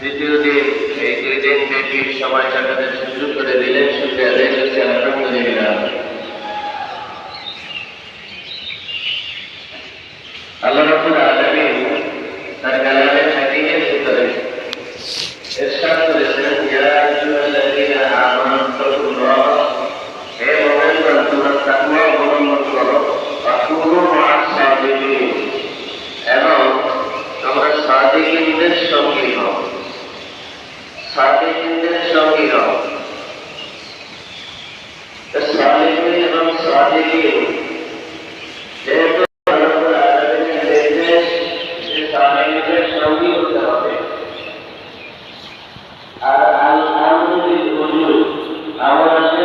দ্বিতীয় দিন এই 2 দিন ব্যাপী সময় কাটাতে সুযোগ করে দিলেন, শুকরিয়া আদায় করছি আলহামদুলিল্লাহ। আল্লাহ রাব্বুল আলামিন তার কালামে হাকিমের ভিতরে ইরশাদ করেছেন, ইয়া আইয়ুহাল্লাযীনা আমানু তাকুল্লাহ, হে মুমিনগণ তোমরা তাকওয়া অবলম্বন করো, ওয়া কুনু মা'আস সাদিকিন, এবং তোমরা সাদিকিনদের সঙ্গী হও, সাদিকিনদের সঙ্গী হও। সাদিকিন এবং সাদিকিন যেহেতু আল্লাহ আলামিনের নির্দেশ যে সাদিকিনদের সঙ্গী হতে হবে, আর আল আমরু বিল উজুব, আমর আছে